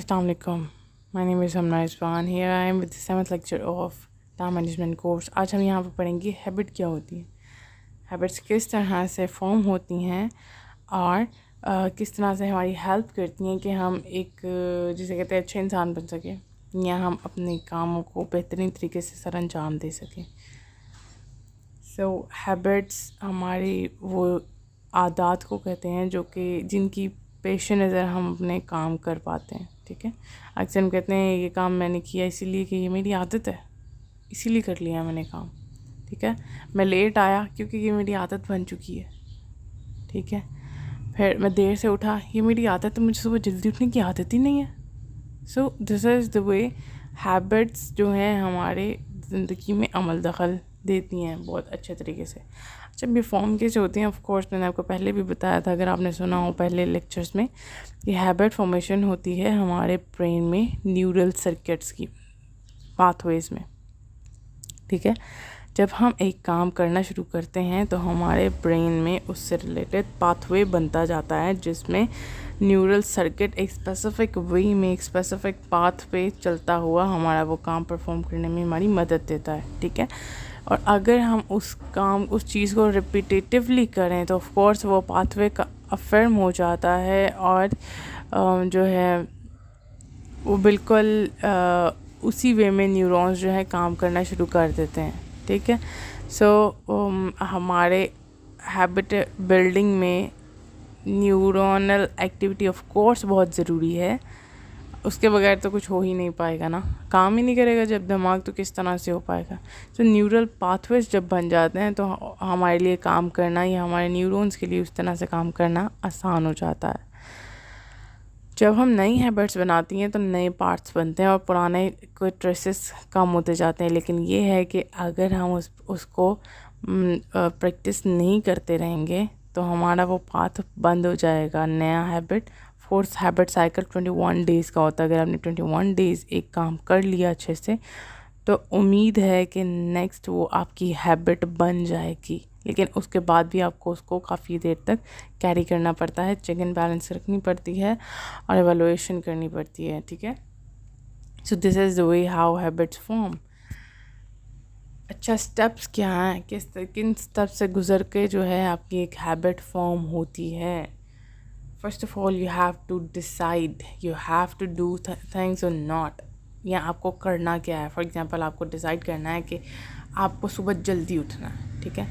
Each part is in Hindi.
Assalamualaikum. My name is Hamna Isfahan. Here I am with the 7th lecture of time management course. आज हम यहाँ पर पढ़ेंगे हैबिट क्या होती है, हैबिट्स किस तरह से फॉर्म होती हैं और किस तरह से हमारी हेल्प करती हैं कि हम एक जिसे कहते हैं अच्छे इंसान बन सकें या हम अपने कामों को बेहतरीन तरीके से सर अंजाम दे सकें. सो हैबिट्स हमारी वो आदत को कहते हैं जो कि जिनकी पेश नज़र हम अपने काम कर पाते हैं. ठीक है, अक्सर हम कहते हैं ये काम मैंने किया इसीलिए कि ये मेरी आदत है, इसीलिए कर लिया मैंने काम. ठीक है, मैं लेट आया क्योंकि ये मेरी आदत बन चुकी है. ठीक है, फिर मैं देर से उठा, ये मेरी आदत है, मुझे सुबह जल्दी उठने की आदत ही नहीं है. So this is the way habits जो हैं हमारे ज़िंदगी में अमल दखल देती हैं बहुत अच्छे तरीके से. जब ये फॉर्म कैसे होती हैं, ऑफ कोर्स मैंने आपको पहले भी बताया था, अगर आपने सुना हो पहले लेक्चर्स में, ये हैबिट फॉर्मेशन होती है हमारे ब्रेन में न्यूरल सर्किट्स की पाथवेज़ में. ठीक है, जब हम एक काम करना शुरू करते हैं तो हमारे ब्रेन में उससे रिलेटेड पाथवे बनता जाता है जिसमें न्यूरल सर्किट एक स्पेसिफिक वे में एक स्पेसिफिक पाथ पे चलता हुआ हमारा वो काम परफॉर्म करने में हमारी मदद देता है. ठीक है, और अगर हम उस चीज़ को रिपीटेटिवली करें तो ऑफ कोर्स वो पाथवे का अफर्म हो जाता है और जो है वो बिल्कुल उसी वे में न्यूरॉन्स जो है काम करना शुरू कर देते हैं. ठीक है, सो हमारे हैबिट बिल्डिंग में न्यूरोनल एक्टिविटी ऑफ कोर्स बहुत ज़रूरी है. उसके बगैर तो कुछ हो ही नहीं पाएगा ना, काम ही नहीं करेगा जब दिमाग, तो किस तरह से हो पाएगा. तो न्यूरल पाथवेज जब बन जाते हैं तो हमारे लिए काम करना या हमारे न्यूरॉन्स के लिए उस तरह से काम करना आसान हो जाता है. जब हम नई हैबिट्स बनाती हैं तो नए पार्ट्स बनते हैं और पुराने कोई ट्रेसेस कम होते जाते हैं. लेकिन ये है कि अगर हम उसको प्रैक्टिस नहीं करते रहेंगे तो हमारा वो पाथ बंद हो जाएगा. नया habit, fourth habit cycle 21 days का होता है. अगर आपने 21 डेज़ एक काम कर लिया अच्छे से तो उम्मीद है कि नेक्स्ट वो आपकी हैबिट बन जाएगी. लेकिन उसके बाद भी आपको उसको काफ़ी देर तक कैरी करना पड़ता है, चेक एंड बैलेंस रखनी पड़ती है और एवेलुएशन करनी पड़ती है. ठीक है, so this is the way how habits form. अच्छा, स्टेप्स क्या हैं, किन स्टेप से गुज़र के जो है आपकी एक हैबिट फॉर्म होती है. First of all you have to decide you have to do things और नॉट, या आपको करना क्या है. फॉर एग्जांपल आपको डिसाइड करना है कि आपको सुबह जल्दी उठना है. ठीक है,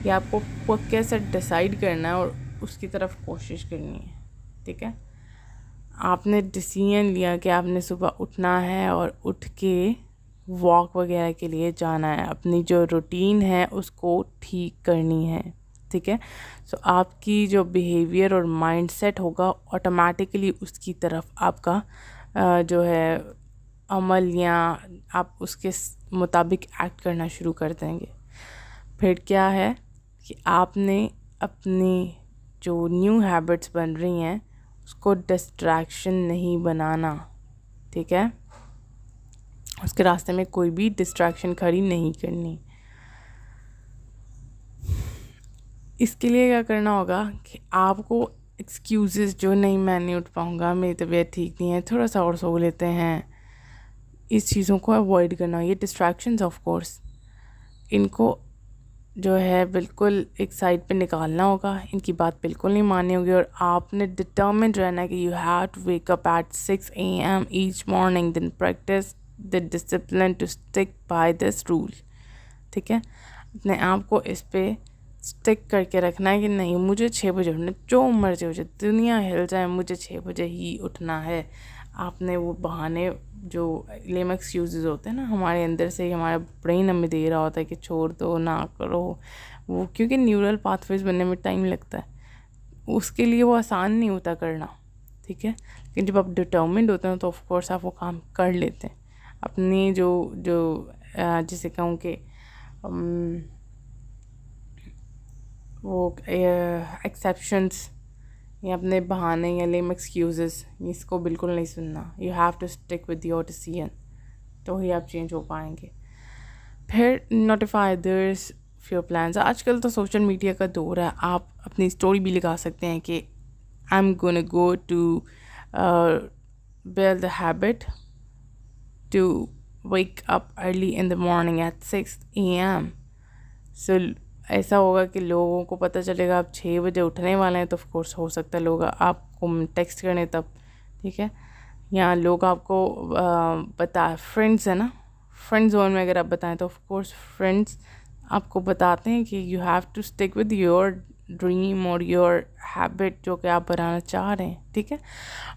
या आपको कैसे डिसाइड करना है और उसकी तरफ कोशिश करनी है. ठीक है, आपने डिसीजन लिया कि आपने सुबह उठना है और उठ के वॉक वगैरह के लिए जाना है, अपनी जो रूटीन है उसको ठीक करनी है. ठीक है, सो आपकी जो बिहेवियर और माइंडसेट होगा ऑटोमेटिकली उसकी तरफ आपका जो है अमल या आप उसके मुताबिक एक्ट करना शुरू कर देंगे. फिर क्या है कि आपने अपनी जो न्यू हैबिट्स बन रही हैं उसको डिस्ट्रैक्शन नहीं बनाना. ठीक है, उसके रास्ते में कोई भी डिस्ट्रैक्शन खड़ी नहीं करनी. इसके लिए क्या करना होगा कि आपको एक्सक्यूज़ेस जो नहीं मैं नहीं उठ पाऊँगा, मेरी तबीयत ठीक नहीं है, थोड़ा सा और सो लेते हैं, इस चीज़ों को अवॉइड करना. ये डिस्ट्रैक्शंस ऑफ कोर्स, इनको जो है बिल्कुल एक साइड पे निकालना होगा, इनकी बात बिल्कुल नहीं माननी होगी. और आपने डिटर्मिन्ड रहना है कि you have to wake up at 6 AM each morning, then practice the discipline to stick by this rule. ठीक है, अपने आप को इस पे स्टिक करके रखना है कि नहीं, मुझे 6 बजे उठना, जो मर्जी हो जाए, दुनिया हिल जाए, मुझे 6 बजे ही उठना है. आपने वो बहाने जो लेम एक्सक्यूज़ होते हैं ना, हमारे अंदर से ही हमारा ब्रेन हमें दे रहा होता है कि छोड़ दो, ना करो वो, क्योंकि न्यूरल पाथवेज बनने में टाइम लगता है, उसके लिए वो आसान नहीं होता करना. ठीक है, लेकिन जब आप डिटर्मिन्ड होते हैं तो ऑफ कोर्स आप वो काम कर लेते हैं. अपनी जो जिसे कहूँ कि वो एक्सेप्शंस या अपने बहाने या लेम एक्सक्यूज़ेस, इसको बिल्कुल नहीं सुनना. You have to stick with your decision, तो ही आप चेंज हो पाएंगे. फिर notify others for your plans. आजकल तो सोशल मीडिया का दौर है, आप अपनी स्टोरी भी लगा सकते हैं कि I am gonna go to build the habit to wake up early in the morning at 6 a.m. So ऐसा होगा कि लोगों को पता चलेगा आप 6 बजे उठने वाले हैं, तो ऑफ कोर्स हो सकता है लोग आपको टेक्स्ट करें तब, ठीक है। या लोग आपको फ्रेंड्स है ना, फ्रेंड जोन में अगर आप बताएं तो ऑफ कोर्स फ्रेंड्स आपको बताते हैं कि you have to stick with your dream और योर हैबिट जो कि आप बनाना चाह रहे हैं, ठीक है।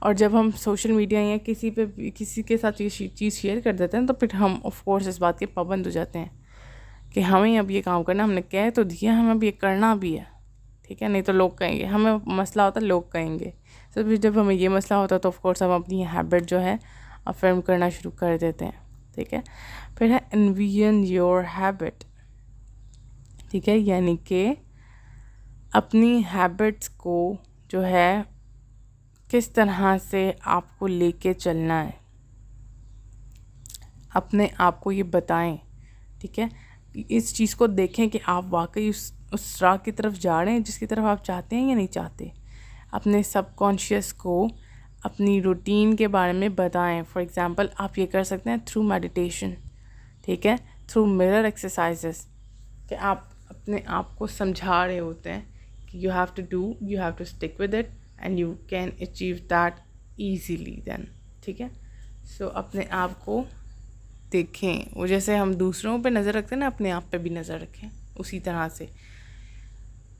और जब हम सोशल मीडिया या किसी के साथ ये चीज़ शेयर कर देते हैं तो फिर हम ऑफ कोर्स इस बात के पाबंद हो जाते हैं कि हमें अब ये काम करना, हमने कह तो दिया, हमें अब ये करना भी है, ठीक है। नहीं तो लोग कहेंगे, हमें मसला होता है लोग कहेंगे। तो फिर जब हमें ये मसला होता है तो ऑफ कोर्स हम अपनी हैबिट जो है अफर्म करना शुरू कर देते हैं, ठीक है। फिर है एनविजन योर हैबिट, ठीक है, यानी कि अपनी हैबिट्स को जो है किस तरह से आपको लेके चलना है, अपने आप को ये बताएं, ठीक है। इस चीज़ को देखें कि आप वाकई उस राह की तरफ जा रहे हैं जिसकी तरफ आप चाहते हैं या नहीं चाहते। अपने सबकॉन्शियस को अपनी रूटीन के बारे में बताएं। फॉर एग्ज़ाम्पल आप ये कर सकते हैं थ्रू मेडिटेशन, ठीक है, थ्रू मिरर एक्सरसाइजेस, कि आप अपने आप को समझा रहे होते हैं कि you have to stick with it and you can achieve that easily then, ठीक है। सो अपने आप को देखें, वो जैसे हम दूसरों पे नज़र रखते हैं ना, अपने आप पे भी नज़र रखें उसी तरह से।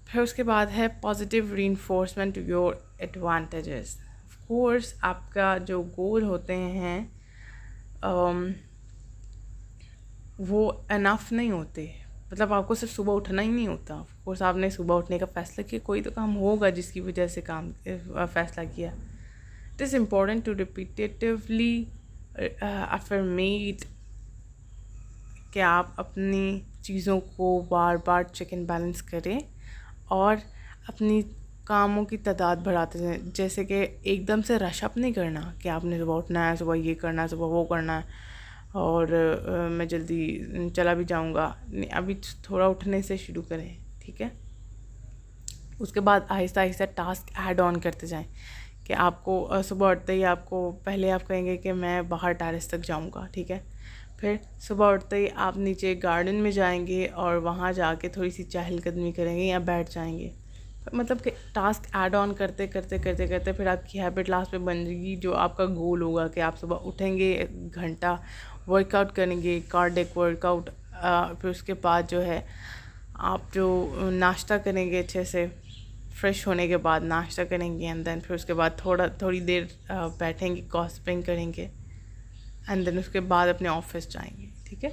फिर उसके बाद है positive reinforcement to your advantages. Of course आपका जो गोल होते हैं वो इनफ नहीं होते, मतलब आपको सिर्फ सुबह उठना ही नहीं होता। ऑफ कोर्स आपने सुबह उठने का फ़ैसला किया, कोई तो काम होगा जिसकी वजह से फ़ैसला किया। It is important to repetitively affirm कि आप अपनी चीज़ों को बार बार चेक एंड बैलेंस करें और अपनी कामों की तादाद बढ़ाते जाएं। जैसे कि एकदम से रश अप नहीं करना कि आपने सुबह उठना है, सुबह ये करना है, सुबह वो करना है और मैं जल्दी चला भी जाऊंगा। अभी थोड़ा उठने से शुरू करें, ठीक है। उसके बाद Aahista Aahista task add on करते जाएं कि आपको सुबह उठते ही आपको पहले आप कहेंगे कि मैं बाहर टेरेस तक जाऊंगा, ठीक है। फिर सुबह उठते ही आप नीचे गार्डन में जाएंगे और वहाँ जाके थोड़ी सी चहलकदमी करेंगे या बैठ जाएंगे। मतलब कि टास्क ऐड ऑन करते करते करते करते फिर आपकी हैबिट लास्ट में बन जाएगी, जो आपका गोल होगा कि आप सुबह उठेंगे, 1 घंटा वर्कआउट करेंगे, कार्डिक वर्कआउट। फिर उसके बाद जो है आप जो नाश्ता करेंगे, अच्छे से फ्रेश होने के बाद नाश्ता करेंगे एंड देन फिर उसके बाद थोड़ी देर बैठेंगे, गॉसिपिंग करेंगे एंड देन उसके बाद अपने ऑफिस जाएंगे, ठीक है।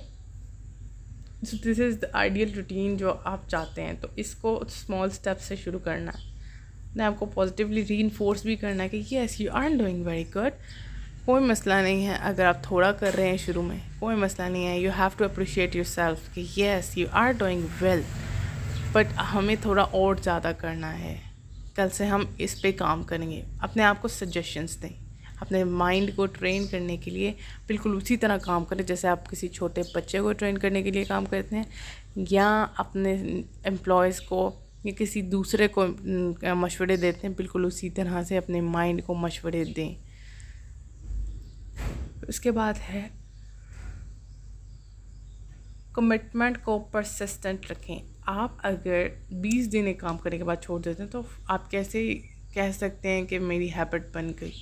So this is the ideal routine जो आप चाहते हैं। तो इसको स्मॉल स्टेप से शुरू करना है, ने आपको पॉजिटिवली रीइंफोर्स भी करना है कि yes you are doing very good. कोई मसला नहीं है अगर आप थोड़ा कर रहे हैं शुरू में, कोई मसला नहीं है। You have to appreciate yourself कि yes you are doing well, but हमें थोड़ा और ज़्यादा करना है। कल से हम इस पे काम करेंगे। अपने आप को सजेशंस दें, अपने माइंड को ट्रेन करने के लिए बिल्कुल उसी तरह काम करें जैसे आप किसी छोटे बच्चे को ट्रेन करने के लिए काम करते हैं या अपने एम्प्लॉयज़ को या किसी दूसरे को मशवरे देते हैं, बिल्कुल उसी तरह से अपने माइंड को मशवरे दें। उसके बाद है कमिटमेंट को परसिस्टेंट रखें। आप अगर 20 दिन एक काम करने के बाद छोड़ देते हैं तो आप कैसे कह सकते हैं कि मेरी हैबिट बन गई।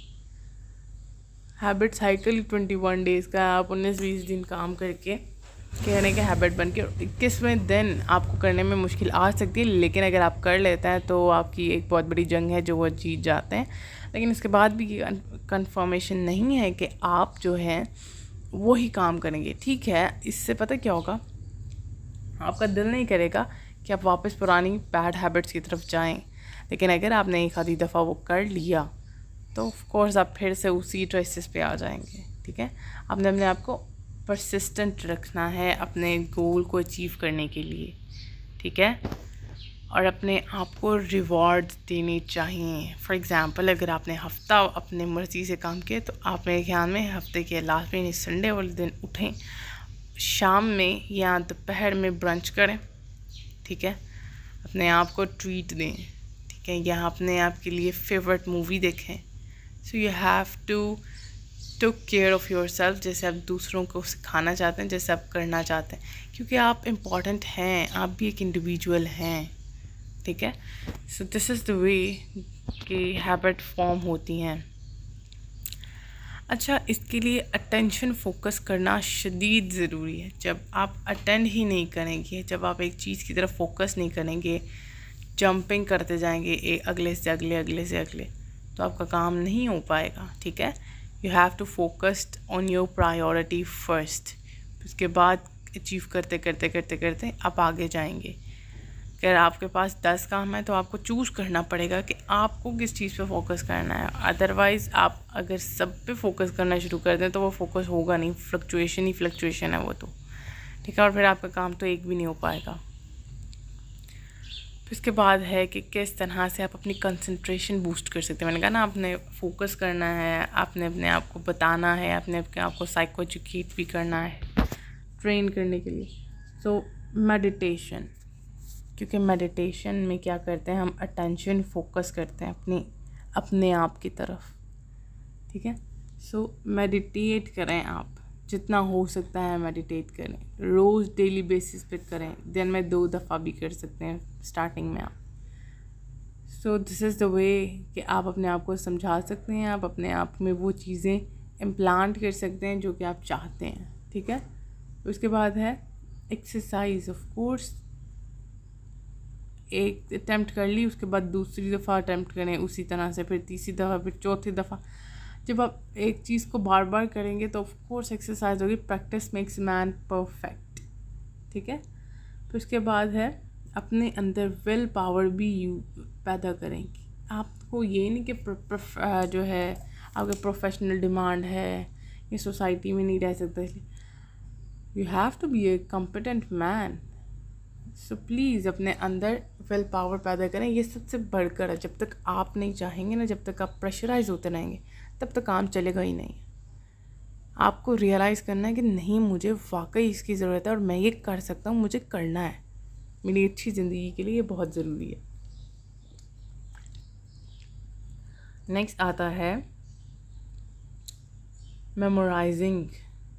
हैबिट साइकिल 21 डेज़ का, आप 19-20 दिन काम करके कहने के हैबिट बन के 21वें दिन आपको करने में मुश्किल आ सकती है, लेकिन अगर आप कर लेते हैं तो आपकी एक बहुत बड़ी जंग है जो वो जीत जाते हैं। लेकिन इसके बाद भी ये कन्फर्मेशन नहीं है कि आप जो है वो ही काम करेंगे, ठीक है। इससे पता क्या होगा, आपका दिल नहीं करेगा कि आप वापस पुरानी बैड हैबिट्स की तरफ जाएं। लेकिन अगर आपने एक आधी दफ़ा वो कर लिया तो ऑफ कोर्स आप फिर से उसी ट्रेसेस पे आ जाएंगे, ठीक है। आपने अपने आप को परसिस्टेंट रखना है अपने गोल को अचीव करने के लिए, ठीक है। और अपने आप को रिवॉर्ड्स देने चाहिए। फॉर एग्ज़ाम्पल अगर आपने हफ़्ता अपने मर्ज़ी से काम किया तो आप मेरे ख्याल में हफ्ते के लास्ट में संडे वाले दिन उठें, शाम में या दोपहर में ब्रंच करें, ठीक है। अपने आप को ट्रीट दें, ठीक है, या अपने आप के लिए फेवरेट मूवी देखें। So you have to take care of yourself, जैसे आप दूसरों को सिखाना चाहते हैं, जैसे आप करना चाहते हैं, क्योंकि आप इम्पॉर्टेंट हैं, आप भी एक इंडिविजुअल हैं, ठीक है। So this is the way कि हैबिट फॉर्म होती हैं। अच्छा, इसके लिए अटेंशन फोकस करना शदीद ज़रूरी है। जब आप अटेंड ही नहीं करेंगे, जब आप एक चीज़ की तरफ फोकस नहीं करेंगे, जंपिंग करते जाएंगे अगले से अगले अगले से अगले, तो आपका काम नहीं हो पाएगा, ठीक है। You have to focused on your priority first, उसके बाद अचीव करते करते करते करते आप आगे जाएंगे। अगर आपके पास 10 काम है तो आपको चूज़ करना पड़ेगा कि आपको किस चीज़ पे फोकस करना है। अदरवाइज़ आप अगर सब पे फोकस करना शुरू कर दें तो वो फोकस होगा नहीं, फ्लक्चुएशन ही फ्लक्चुएशन है वो तो, ठीक है। और फिर आपका काम तो एक भी नहीं हो पाएगा। फिर इसके बाद है कि किस तरह से आप अपनी कंसंट्रेशन बूस्ट कर सकते हैं। मैंने कहा ना, आपने फोकस करना है, आपने अपने आप को बताना है, आपने अपने आप को साइको एजुकेट भी करना है ट्रेन करने के लिए। तो मेडिटेशन, क्योंकि मेडिटेशन में क्या करते हैं, हम अटेंशन फोकस करते हैं अपने आप की तरफ, ठीक है। सो मेडिटेट करें आप, जितना हो सकता है मेडिटेट करें, रोज़ डेली बेसिस पे करें, दिन में 2 दफ़ा भी कर सकते हैं स्टार्टिंग में आप। So this is the way कि आप अपने आप को समझा सकते हैं, आप अपने आप में वो चीज़ें इम्प्लांट कर सकते हैं जो कि आप चाहते हैं, ठीक है। उसके बाद है एक्सरसाइज। ऑफ कोर्स एक अटैम्प्ट कर ली, उसके बाद दूसरी दफ़ा अटैम्प्ट करें उसी तरह से, फिर तीसरी दफ़ा, फिर चौथी दफ़ा। जब आप एक चीज़ को बार बार करेंगे तो ऑफ कोर्स एक्सरसाइज होगी। प्रैक्टिस मेक्स मैन परफेक्ट, ठीक है। फिर उसके बाद है अपने अंदर विल पावर भी पैदा करेंगे। आपको ये नहीं कि जो है आपके प्रोफेशनल डिमांड है, ये सोसाइटी में नहीं रह सकता, इसलिए you have to be a competent man. So please अपने अंदर विल पावर पैदा करें। ये सबसे बढ़कर है। जब तक आप नहीं चाहेंगे ना, जब तक आप प्रेशराइज होते रहेंगे, तब तक काम चलेगा ही नहीं। आपको रियलाइज़ करना है कि नहीं, मुझे वाकई इसकी ज़रूरत है और मैं ये कर सकता हूँ, मुझे करना है, मेरी अच्छी ज़िंदगी के लिए ये बहुत ज़रूरी है। नेक्स्ट आता है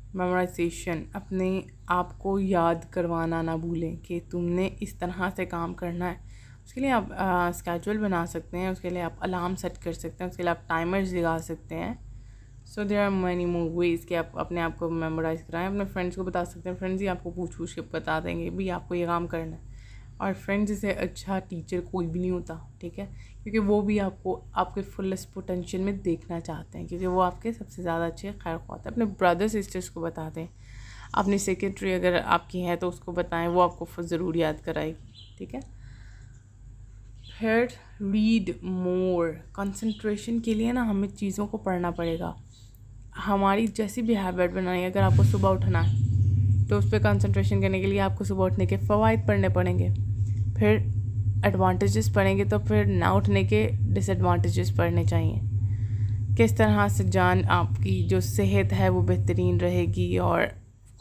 मेमोराइजेशन। अपने आप को याद करवाना ना भूलें कि तुमने इस तरह से काम करना है। उसके लिए आप स्केड्यूल बना सकते हैं, उसके लिए आप अलार्म सेट कर सकते हैं, उसके लिए आप टाइमर्स लगा सकते हैं। So there are many more ways कि आप अपने आप को मेमोराइज़ कराएं। अपने फ्रेंड्स को बता सकते हैं, फ्रेंड्स ही आपको पूछ के बता देंगे भी आपको ये काम करना है। और फ्रेंड्स से अच्छा टीचर कोई भी नहीं होता, ठीक है, क्योंकि वो भी आपको आपके फुलेस्ट पोटेंशियल में देखना चाहते हैं, क्योंकि वो आपके सबसे ज़्यादा अच्छे खैर ख्वाह हैं। अपने ब्रदर सिस्टर्स को बता दें, अपनी सेक्रेटरी अगर आपकी हैं तो उसको बताएं, वो आपको ज़रूर याद कराएगी, ठीक है। फिर रीड मोर। कंसंट्रेशन के लिए ना हमें चीज़ों को पढ़ना पड़ेगा। हमारी जैसी भी हैबिट बनानी है, अगर आपको सुबह उठना है तो उस पर कंसंट्रेशन करने के लिए आपको सुबह उठने के फ़वाइद पढ़ने पड़ेंगे, फिर एडवांटेजेस पढ़ेंगे, तो फिर ना उठने के डिसएडवांटेजेस पढ़ने चाहिए। किस तरह से जान आपकी जो सेहत है वो बेहतरीन रहेगी। और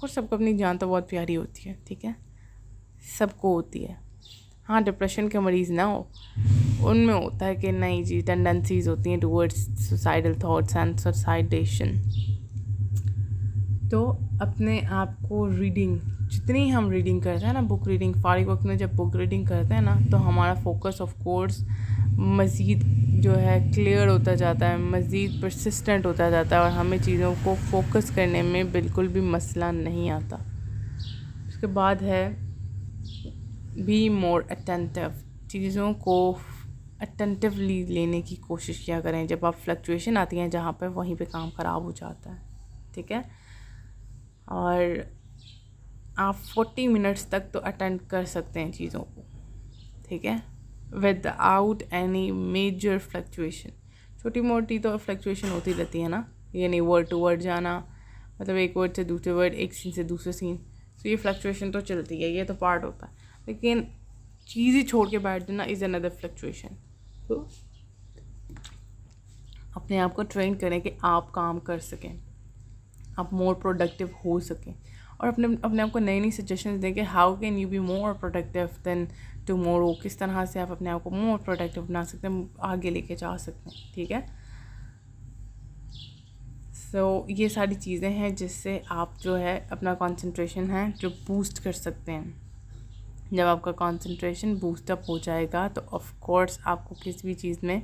कुछ सबको अपनी जान तो बहुत प्यारी होती है, ठीक है, सबको होती है। हाँ, डिप्रेशन के मरीज़ ना हो, उनमें होता है कि नहीं जी, टेंडेंसीज होती हैं टूवर्ड्स सुसाइडल थॉट्स एंड सुसाइडेशन। तो अपने आप को रीडिंग, जितनी हम रीडिंग करते हैं ना, बुक रीडिंग, फारिग वक्त में जब बुक रीडिंग करते हैं ना, तो हमारा फोकस ऑफ कोर्स मज़ीद जो है क्लियर होता जाता है, मज़ीद परसिस्टेंट होता जाता है, और हमें चीज़ों को फोकस करने में बिल्कुल भी मसला नहीं आता। उसके बाद है बी मोर अटेंटिव। चीज़ों को अटेंटिवली लेने की कोशिश किया करें। जब आप फ्लक्चुएशन आती हैं जहाँ पर, वहीं पे काम ख़राब हो जाता है, ठीक है। और आप 40 मिनट्स तक तो अटेंड कर सकते हैं चीज़ों को, ठीक है, विदाउट एनी मेजर फ्लक्चुएशन। छोटी मोटी तो फ्लक्चुएशन होती रहती है ना, यानी वर्ड टू वर्ड जाना, मतलब एक वर्ड से दूसरे वर्ड, एक सीन से दूसरे सीन, तो ये फ्लक्चुएशन तो चलती है, ये तो पार्ट होता है। लेकिन चीज़ ही छोड़ के बैठ देना इज़ अनदर फ्लक्चुएशन। तो अपने आप को ट्रेन करें कि आप काम कर सकें, आप मोर प्रोडक्टिव हो सकें, और अपने आप को नई नई सजेशंस दें कि how can you be more productive than tomorrow. किस तरह से आप अपने आप को मोर प्रोडक्टिव बना सकते हैं, आगे लेके जा सकते हैं, ठीक है। ये सारी चीज़ें हैं जिससे आप जो है अपना कंसंट्रेशन है जो बूस्ट कर सकते हैं। जब आपका कंसंट्रेशन बूस्टअप हो जाएगा तो ऑफ कोर्स आपको किसी भी चीज़ में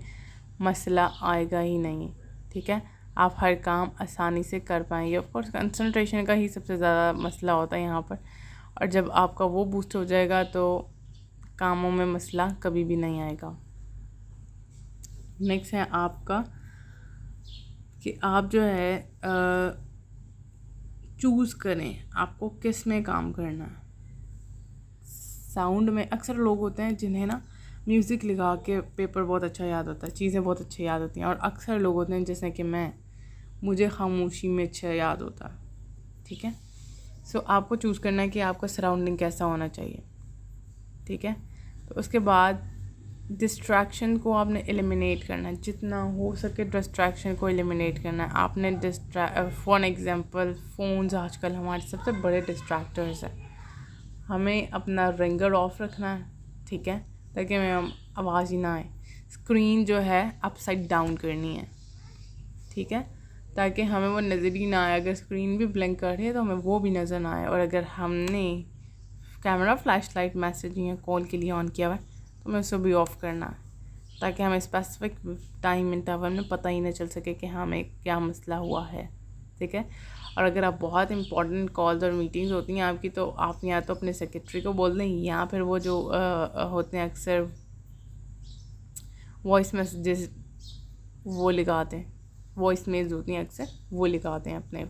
मसला आएगा ही नहीं, ठीक है। आप हर काम आसानी से कर पाएंगे। ऑफ कोर्स कंसंट्रेशन का ही सबसे ज़्यादा मसला होता है यहाँ पर, और जब आपका वो बूस्ट हो जाएगा तो कामों में मसला कभी भी नहीं आएगा। नेक्स्ट है आपका कि आप जो है चूज़ करें आपको किस में काम करना है। साउंड में अक्सर लोग होते हैं जिन्हें ना म्यूज़िक लगा के पेपर बहुत अच्छा याद होता है, चीज़ें बहुत अच्छी याद होती हैं, और अक्सर लोग होते हैं जैसे कि मुझे खामोशी में अच्छा याद होता है, ठीक है। आपको चूज़ करना है कि आपका सराउंडिंग कैसा होना चाहिए, ठीक है। तो उसके बाद डिस्ट्रैक्शन को आपने एलिमिनेट करना है, जितना हो सके डिस्ट्रैक्शन को एलिमिनेट करना है आपने। फॉर एग्ज़ाम्पल फ़ोन्स आजकल हमारे सबसे बड़े डिस्ट्रैक्टर्स हैं। हमें अपना रिंगर ऑफ रखना है, ठीक है, ताकि हमें आवाज़ ही ना आए। स्क्रीन जो है अपसाइड डाउन करनी है, ठीक है, ताकि हमें वो नज़र ही ना आए। अगर स्क्रीन भी ब्लिंक कर रही है तो हमें वो भी नज़र ना आए। और अगर हमने कैमरा फ्लैशलाइट मैसेज या कॉल के लिए ऑन किया हुआ है तो हमें उसे भी ऑफ़ करना है, ताकि हमें स्पेसिफिक टाइम इंटरवल में पता ही नहीं चल सके कि हमें क्या मसला हुआ है, ठीक है। और अगर आप बहुत इंपॉर्टेंट कॉल्स और मीटिंग्स होती हैं आपकी, तो आप या तो अपने सेक्रेटरी को बोल दें, या फिर वो जो होते हैं अक्सर वॉइस मैसेजेस वो लगाते हैं, वॉइस मेल्स होती हैं अक्सर वो लगाते हैं अपने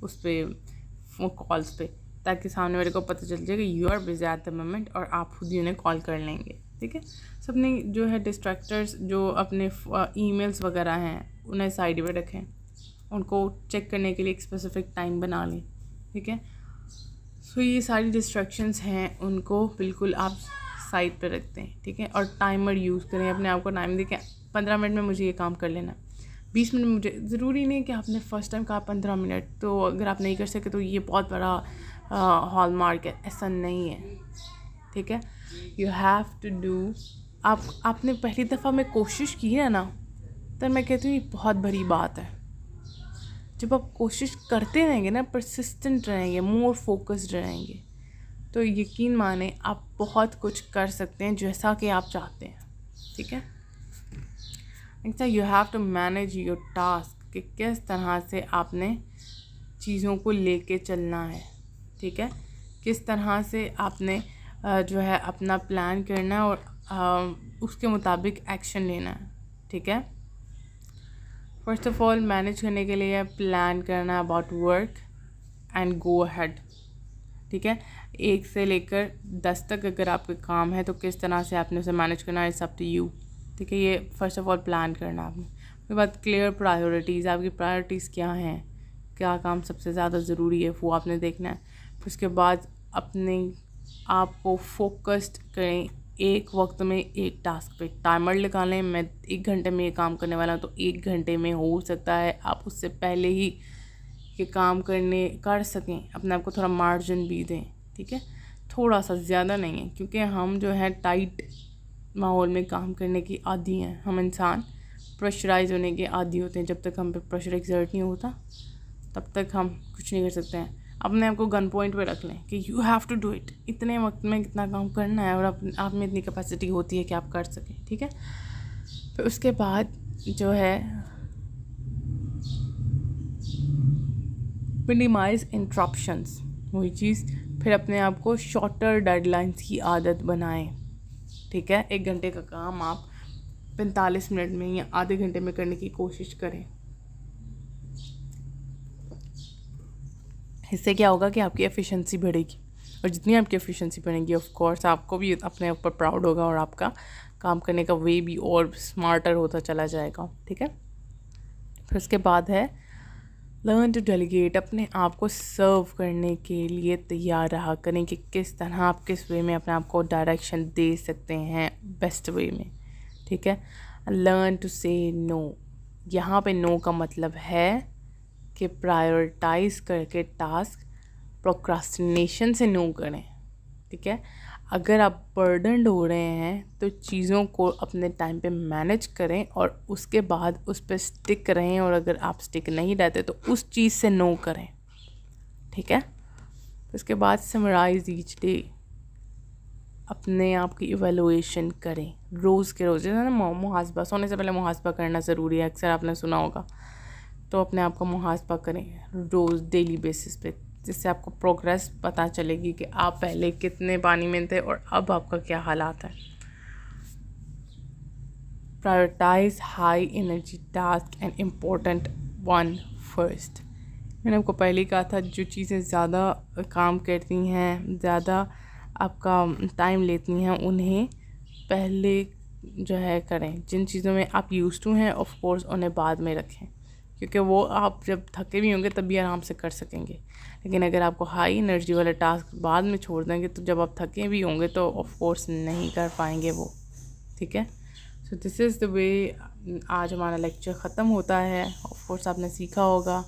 उस पर कॉल्स पे, ताकि सामने वाले को पता चल जाए कि you are busy at the moment और आप खुद ही उन्हें कॉल कर लेंगे, ठीक है। सबने जो है डिस्ट्रैक्टर्स जो अपने ईमेल्स वगैरह हैं उन्हें साइड में रखें, उनको चेक करने के लिए एक स्पेसिफिक टाइम बना लें, ठीक है। ये सारी डिस्ट्रैक्शंस हैं उनको बिल्कुल आप साइड पे रखते हैं, ठीक है। और टाइमर यूज़ करें, अपने आप को टाइम दें कि 15 मिनट में मुझे ये काम कर लेना, 20 मिनट मुझे, ज़रूरी नहीं कि आपने फ़र्स्ट टाइम कहा 15 मिनट, तो अगर आप नहीं कर सके तो ये बहुत बड़ा हॉलमार्क है, ऐसा नहीं है, ठीक है। यू हैव टू डू, आपने पहली दफ़ा में कोशिश की है ना, तो मैं कहती हूँ ये बहुत बड़ी बात है। जब आप कोशिश करते रहेंगे ना, परसिस्टेंट रहेंगे, मोर फोकस्ड रहेंगे, तो यकीन माने आप बहुत कुछ कर सकते हैं जैसा कि आप चाहते हैं, ठीक है। Next you have to manage your task, कि किस तरह से आपने चीज़ों को लेके चलना है, ठीक है। किस तरह से आपने जो है अपना प्लान करना है और उसके मुताबिक एक्शन लेना है, ठीक है। फर्स्ट ऑफ ऑल मैनेज करने के लिए प्लान करना about work and go ahead, ठीक है। 1 से लेकर 10 तक अगर आपके काम है तो किस तरह से आपने उसे मैनेज करना है, इट्स अप टू यू, ठीक है। ये फर्स्ट ऑफ ऑल प्लान करना आपने। उसके बाद क्लियर प्रायोरिटीज़, आपकी प्रायोरिटीज़ क्या हैं, क्या काम सबसे ज़्यादा ज़रूरी है वो आपने देखना है। फिर उसके बाद अपने आप को फोकस्ड करें, एक वक्त में एक टास्क पे टाइमर लगा लें। मैं 1 घंटे में ये काम करने वाला हूँ, तो 1 घंटे में हो सकता है आप उससे पहले ही ये काम कर सकें, अपने आप को थोड़ा मार्जिन भी दें, ठीक है। थोड़ा सा, ज़्यादा नहीं है, क्योंकि हम जो है टाइट माहौल में काम करने की आदी हैं। हम इंसान प्रेशराइज होने के आदी होते हैं। जब तक हम पे प्रेशर एक्सर्ट नहीं होता तब तक हम कुछ नहीं कर सकते हैं। अपने आप को गन पॉइंट पे रख लें कि you have to do it, इतने वक्त में कितना काम करना है, और आप में इतनी कैपेसिटी होती है कि आप कर सकें, ठीक है। फिर उसके बाद जो है मिनिमाइज इंटरप्शंस, वही चीज़। फिर अपने आप को शॉर्टर डेडलाइंस की आदत बनाएं, ठीक है। 1 घंटे का काम आप 45 मिनट में या आधे घंटे में करने की कोशिश करें। इससे क्या होगा कि आपकी एफिशिएंसी बढ़ेगी, और जितनी आपकी एफिशिएंसी बढ़ेगी ऑफ कोर्स आपको भी अपने ऊपर प्राउड होगा, और आपका काम करने का वे भी और स्मार्टर होता चला जाएगा, ठीक है। फिर उसके बाद है लर्न टू डेलीगेट, अपने आप को सर्व करने के लिए तैयार रहा करें कि किस तरह आप किस वे में अपने आप को डायरेक्शन दे सकते हैं बेस्ट वे में, ठीक है। लर्न टू से नो, यहाँ पे नो का मतलब है कि प्रायोरिटाइज करके टास्क प्रोक्रास्टिनेशन से नो करें, ठीक है। अगर आप बर्डनड हो रहे हैं तो चीज़ों को अपने टाइम पे मैनेज करें और उसके बाद उस पर स्टिक रहें, और अगर आप स्टिक नहीं रहते तो उस चीज़ से नो करें, ठीक है। उसके बाद समराइज ईच डे, अपने आप की इवेलुएशन करें रोज़ के रोज़, जैसे ना मुहासबा, सोने से पहले मुहासबा करना ज़रूरी है, अक्सर आपने सुना होगा। तो अपने आप का मुहासबा करें रोज़ डेली बेसिस पे, जिससे आपको प्रोग्रेस पता चलेगी कि आप पहले कितने पानी में थे और अब आपका क्या हालात है। Prioritize high energy task and important one first. मैंने आपको पहले ही कहा था, जो चीज़ें ज़्यादा काम करती हैं, ज़्यादा आपका टाइम लेती हैं, उन्हें पहले जो है करें। जिन चीज़ों में आप यूज़ टू हैं ऑफ कोर्स उन्हें बाद में रखें, क्योंकि वो आप जब थके भी होंगे तभी आराम से कर सकेंगे। लेकिन अगर आपको हाई एनर्जी वाले टास्क बाद में छोड़ देंगे तो जब आप थके भी होंगे तो ऑफ कोर्स नहीं कर पाएंगे वो, ठीक है। So this is the way आज हमारा लेक्चर ख़त्म होता है। ऑफ कोर्स आपने सीखा होगा।